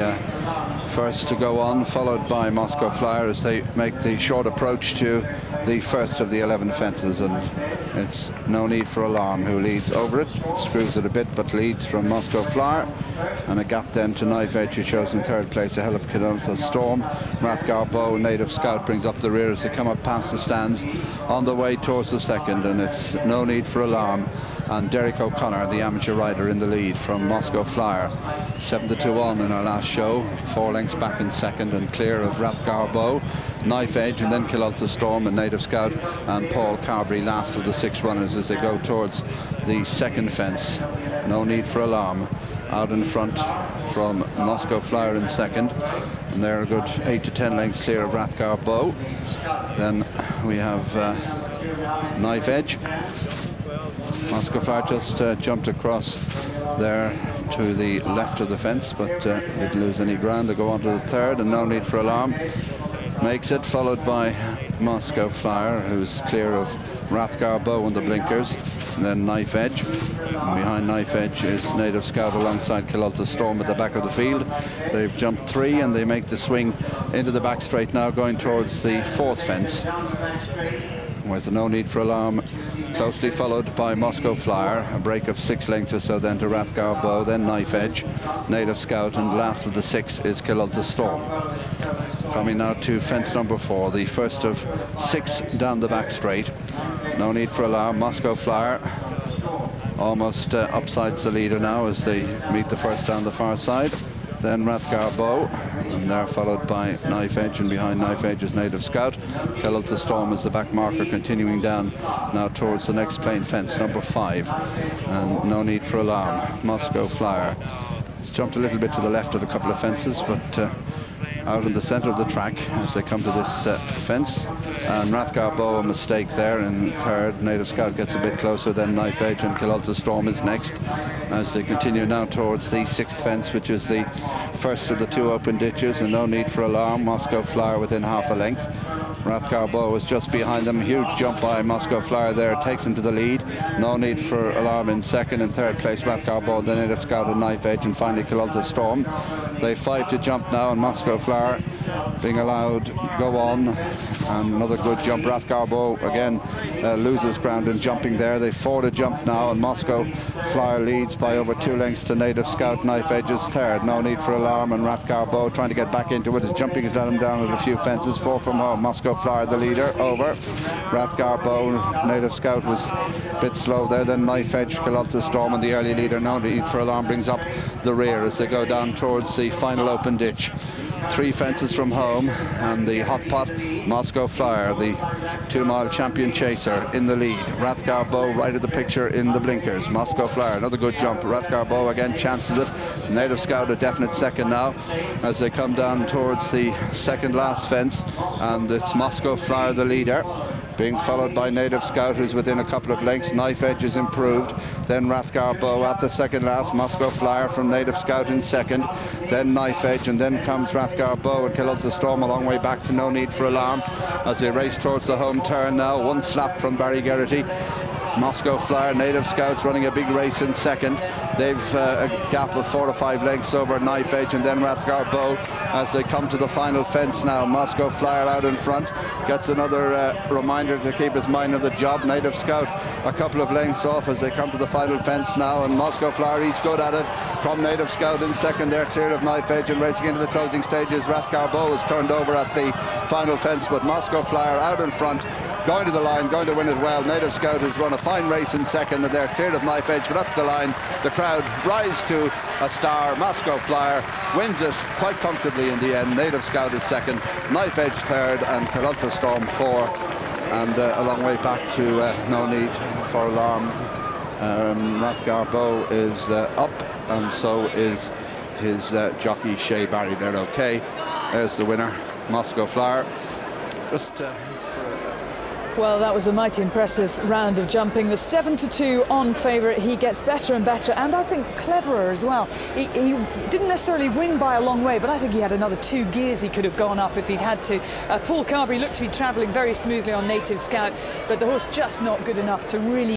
the first to go on, followed by Moscow Flyer as they make the short approach to the first of the 11 fences, and it's No Need for Alarm who leads over it, screws it a bit but leads from Moscow Flyer, and a gap then to Knifedge, who shows in third place ahead of Kilolta Storm. Rathgar Bow, Native Scout, brings up the rear as they come up past the stands on the way towards the second, and it's No Need for Alarm and Derek O'Connor, the amateur rider, in the lead from Moscow Flyer. 7-2 in our last show, 4 lengths back in second and clear of Rathgar Bow, Knifedge, and then Kilolta Storm and Native Scout, and Paul Carberry last of the 6 runners as they go towards the second fence. No Need for Alarm out in front from Moscow Flyer in second, and they're a good 8 to 10 lengths clear of Rathgar Bow. Then we have Knifedge. Moscow Flyer just jumped across there to the left of the fence, but didn't lose any ground. They go on to the third, and No Need for Alarm makes it, followed by Moscow Flyer, who's clear of Rathgar Bow and the blinkers, and then Knifedge. And behind Knifedge is Native Scout alongside Kilolta Storm at the back of the field. They've jumped 3 and they make the swing into the back straight now, going towards the fourth fence, with No Need for Alarm closely followed by Moscow Flyer, a break of 6 lengths or so then to Rathgar Bow, then Knifedge, Native Scout, and last of the 6 is Kilolta Storm. Coming now to fence number 4, the first of 6 down the back straight. No Need for Alarm, Moscow Flyer almost upsides the leader now as they meet the first down the far side. Then Rathgar Bow, and they're followed by Knifedge, and behind Knifedge is Native Scout. Kilolta Storm is the back marker, continuing down now towards the next plain fence, number 5. And No Need for Alarm, Moscow Flyer. He's jumped a little bit to the left of a couple of fences, but out in the center of the track as they come to this fence. And Rathgar Bow, a mistake there in third. Native Scout gets a bit closer, then Knifedge, and Kilolta Storm is next as they continue now towards the 6th fence, which is the first of the 2 open ditches. And No Need for Alarm, Moscow Flyer within half a length. Rathgar Bow is just behind them. Huge jump by Moscow Flyer there, takes him to the lead. No Need for Alarm in second. In third place, Rathgar Bow, then Native Scout and Knifedge, and finally Kilolta Storm. They've 5 to jump now, and Moscow Flyer being allowed go on. And another good jump. Rathgar Bow again loses ground in jumping there. They've 4 to jump now, and Moscow Flyer leads by over 2 lengths to Native Scout. Knifedge is third. No Need for Alarm, and Rathgar Bow trying to get back into it. His jumping has let him down at a few fences. 4 from home. Moscow Flyer the leader over. Rathgar Bow, Native Scout was a bit slow there. Then Knifedge, Kilolta Storm, and the early leader No Need for Alarm brings up the rear as they go down towards the final open ditch. 3 fences from home, and the hot pot, Moscow Flyer, the 2-mile champion chaser, in the lead. Rathgar Bow right of the picture in the blinkers. Moscow Flyer, another good jump. Rathgar Bow again chances it. Native Scout a definite second now as they come down towards the second last fence, and it's Moscow Flyer the leader, being followed by Native Scout, who's within a couple of lengths. Knifedge is improved. Then Rathgar Bow at the second last. Moscow Flyer from Native Scout in second. Then Knifedge, and then comes Rathgar Bow and Kilolta Storm a long way back to No Need for Alarm as they race towards the home turn now. 1 slap from Barry Geraghty. Moscow Flyer, Native Scouts running a big race in second. They've a gap of 4 to 5 lengths over Knifedge, and then Rathgar Bow as they come to the final fence now. Moscow Flyer out in front, gets another reminder to keep his mind on the job. Native Scout a couple of lengths off as they come to the final fence now, and Moscow Flyer, he's good at it from Native Scout in second. They're clear of Knifedge and racing into the closing stages. Rathgar Bow is turned over at the final fence, but Moscow Flyer out in front, going to the line, going to win it well. Native Scout has run a fine race in second, and they're clear of Knifedge, but up the line the crowd rise to a star. Moscow Flyer wins it quite comfortably in the end. Native Scout is second, Knifedge third, and Kilolta Storm 4, and a long way back to No Need for Alarm. Rathgar Bow is up, and so is his jockey Shea Barry. They're okay. There's the winner, Moscow Flyer. Just Well, that was a mighty impressive round of jumping. The 7-2 on favourite. He gets better and better, and I think cleverer as well. He didn't necessarily win by a long way, but I think he had another 2 gears he could have gone up if he'd had to. Paul Carberry looked to be travelling very smoothly on Native Scout, but the horse just not good enough to really